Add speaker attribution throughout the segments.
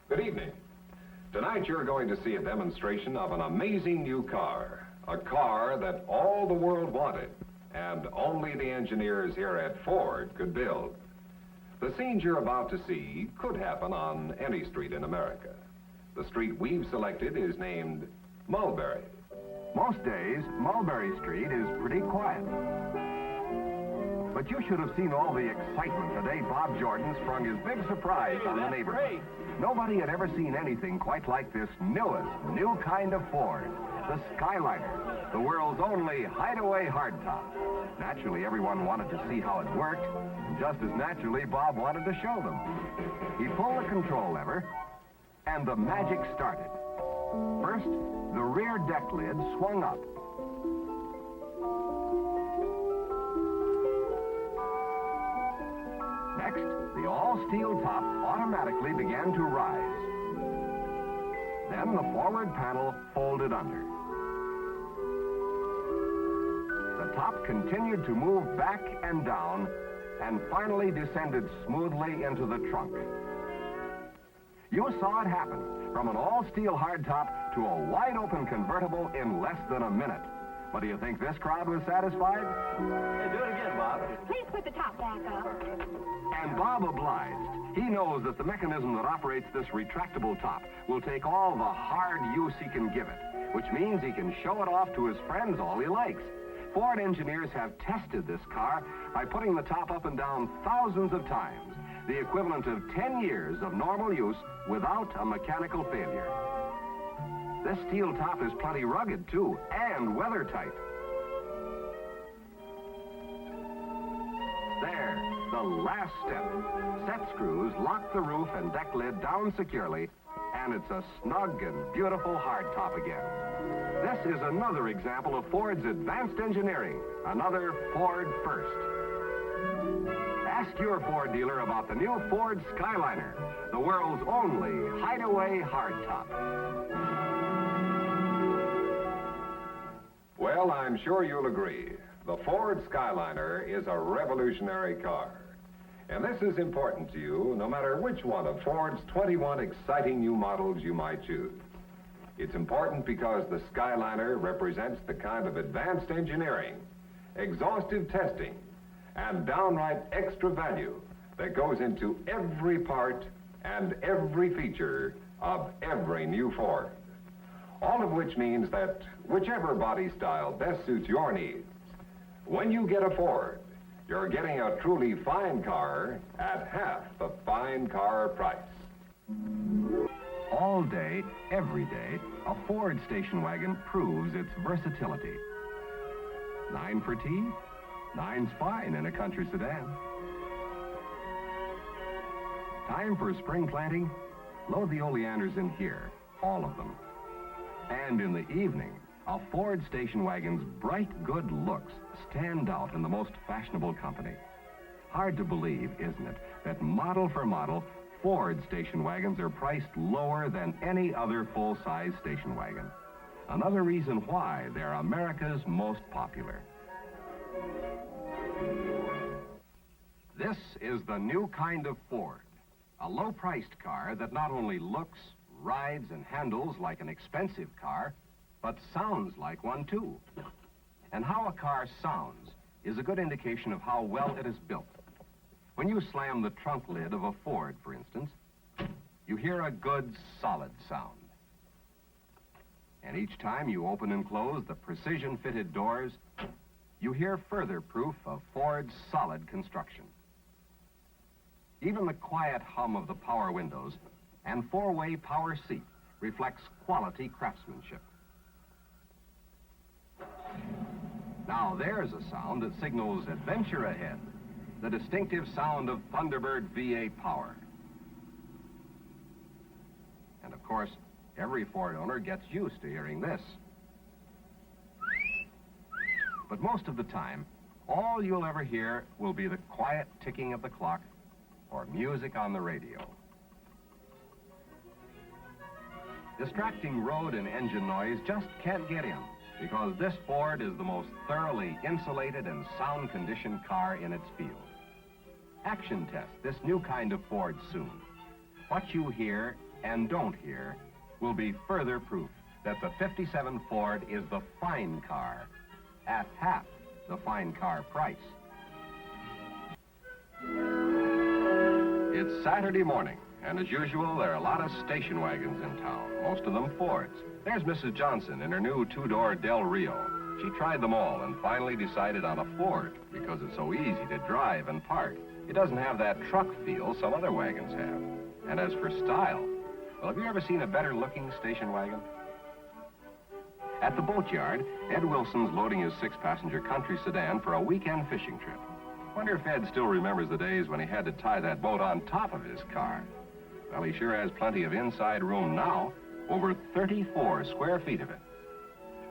Speaker 1: Good evening. Tonight you're going to see a demonstration of an amazing new car. A car that all the world wanted and only the engineers here at Ford could build. The scenes you're about to see could happen on any street in America. The street we've selected is named Mulberry.
Speaker 2: Most days, Mulberry Street is pretty quiet. But you should have seen all the excitement the day Bob Jordan sprung his big surprise on the neighborhood. Nobody had ever seen anything quite like this newest, new kind of Ford, the Skyliner, the world's only hideaway hardtop. Naturally, everyone wanted to see how it worked, and just as naturally, Bob wanted to show them. He pulled the control lever, and the magic started. First, the rear deck lid swung up. Next, the all-steel top automatically began to rise. Then the forward panel folded under. The top continued to move back and down and finally descended smoothly into the trunk. You saw it happen, from an all-steel hardtop to a wide-open convertible in less than a minute. But do you think this crowd was satisfied?
Speaker 3: Hey, do it again, Bob.
Speaker 4: Please put the top back up.
Speaker 2: And Bob obliged. He knows that the mechanism that operates this retractable top will take all the hard use he can give it, which means he can show it off to his friends all he likes. Ford engineers have tested this car by putting the top up and down thousands of times, the equivalent of 10 years of normal use without a mechanical failure. This steel top is plenty rugged, too, and weather-tight. There, the last step. Set screws lock the roof and deck lid down securely, and it's a snug and beautiful hardtop again. This is another example of Ford's advanced engineering, another Ford first. Ask your Ford dealer about the new Ford Skyliner, the world's only hideaway hardtop.
Speaker 1: Well, I'm sure you'll agree. The Ford Skyliner is a revolutionary car. And this is important to you no matter which one of Ford's 21 exciting new models you might choose. It's important because the Skyliner represents the kind of advanced engineering, exhaustive testing, and downright extra value that goes into every part and every feature of every new Ford. All of which means that whichever body style best suits your needs, when you get a Ford, you're getting a truly fine car at half the fine car price.
Speaker 2: All day, every day, a Ford station wagon proves its versatility. 9 for tea, 9's fine in a country sedan. Time for spring planting? Load the oleanders in here, all of them. And in the evening, a Ford station wagon's bright, good looks stand out in the most fashionable company. Hard to believe, isn't it, that model for model, Ford station wagons are priced lower than any other full-size station wagon. Another reason why they're America's most popular. This is the new kind of Ford, a low-priced car that not only looks, rides, and handles like an expensive car, but sounds like one, too. And how a car sounds is a good indication of how well it is built. When you slam the trunk lid of a Ford, for instance, you hear a good, solid sound. And each time you open and close the precision-fitted doors, you hear further proof of Ford's solid construction. Even the quiet hum of the power windows and four-way power seat reflects quality craftsmanship. Now there's a sound that signals adventure ahead, the distinctive sound of Thunderbird V8 power. And of course, every Ford owner gets used to hearing this. But most of the time, all you'll ever hear will be the quiet ticking of the clock or music on the radio. Distracting road and engine noise just can't get in, because this Ford is the most thoroughly insulated and sound-conditioned car in its field. Action test this new kind of Ford soon. What you hear and don't hear will be further proof that the 57 Ford is the fine car at half the fine car price. It's Saturday morning, and as usual, there are a lot of station wagons in town, most of them Fords. There's Mrs. Johnson in her new two-door Del Rio. She tried them all and finally decided on a Ford because it's so easy to drive and park. It doesn't have that truck feel some other wagons have. And as for style, well, have you ever seen a better-looking station wagon? At the boatyard, Ed Wilson's loading his 6-passenger country sedan for a weekend fishing trip. Wonder if Ed still remembers the days when he had to tie that boat on top of his car. Well, he sure has plenty of inside room now, over 34 square feet of it.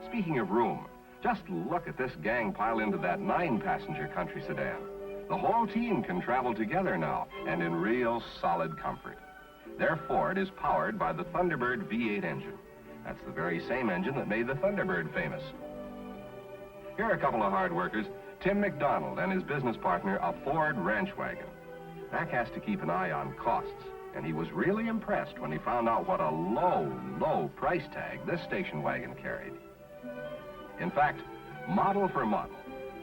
Speaker 2: Speaking of room, just look at this gang pile into that 9-passenger country sedan. The whole team can travel together now, and in real solid comfort. Their Ford is powered by the Thunderbird V8 engine. That's the very same engine that made the Thunderbird famous. Here are a couple of hard workers, Tim McDonald and his business partner, a Ford ranch wagon. Mac has to keep an eye on costs, and he was really impressed when he found out what a low price tag this station wagon carried. In fact, model for model,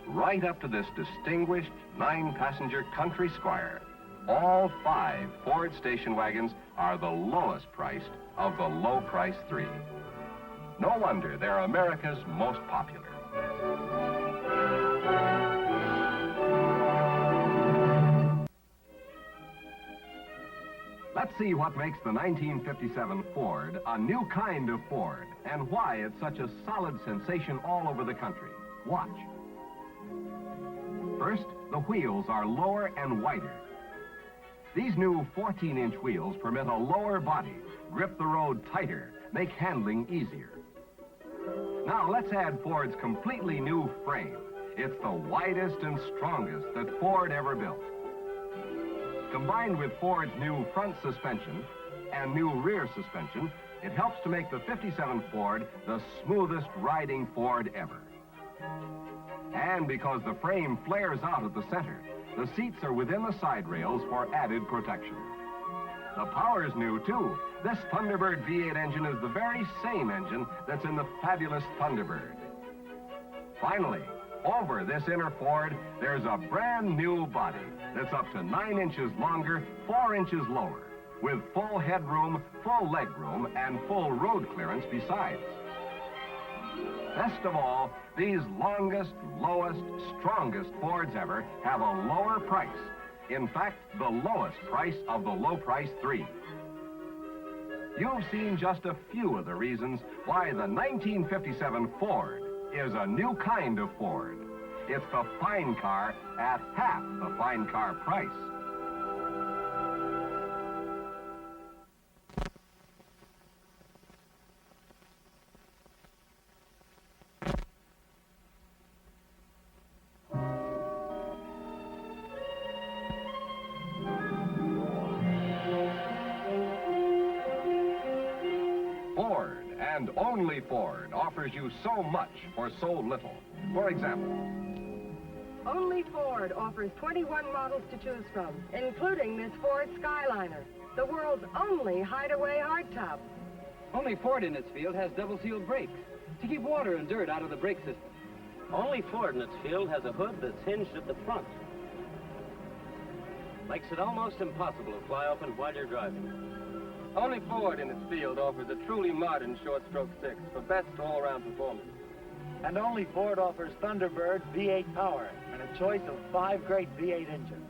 Speaker 2: right up to this distinguished 9-passenger country Squire, all 5 Ford station wagons are the lowest priced of the low-price 3. No wonder they're America's most popular. Let's see what makes the 1957 Ford a new kind of Ford and why it's such a solid sensation all over the country. Watch. First, the wheels are lower and wider. These new 14-inch wheels permit a lower body, grip the road tighter, make handling easier. Now let's add Ford's completely new frame. It's the widest and strongest that Ford ever built. Combined with Ford's new front suspension and new rear suspension, it helps to make the 57 Ford the smoothest riding Ford ever. And because the frame flares out at the center, the seats are within the side rails for added protection. The power's new, too. This Thunderbird V8 engine is the very same engine that's in the fabulous Thunderbird. Finally, over this inner Ford, there's a brand new body that's up to 9 inches longer, 4 inches lower, with full headroom, full legroom, and full road clearance besides. Best of all, these longest, lowest, strongest Fords ever have a lower price. In fact, the lowest price of the low price 3. You've seen just a few of the reasons why the 1957 Ford is a new kind of Ford. It's the fine car at half the fine car price. Ford, and only Ford, offers you so much for so little. For example,
Speaker 4: only Ford offers 21 models to choose from, including this Ford Skyliner, the world's only hideaway hardtop.
Speaker 5: Only Ford in its field has double-sealed brakes to keep water and dirt out of the brake system.
Speaker 3: Only Ford in its field has a hood that's hinged at the front. Makes it almost impossible to fly open while you're driving.
Speaker 6: Only Ford in its field offers a truly modern short-stroke 6 for best all-around performance.
Speaker 7: And only Ford offers Thunderbird V8 power and a choice of 5 great V8 engines.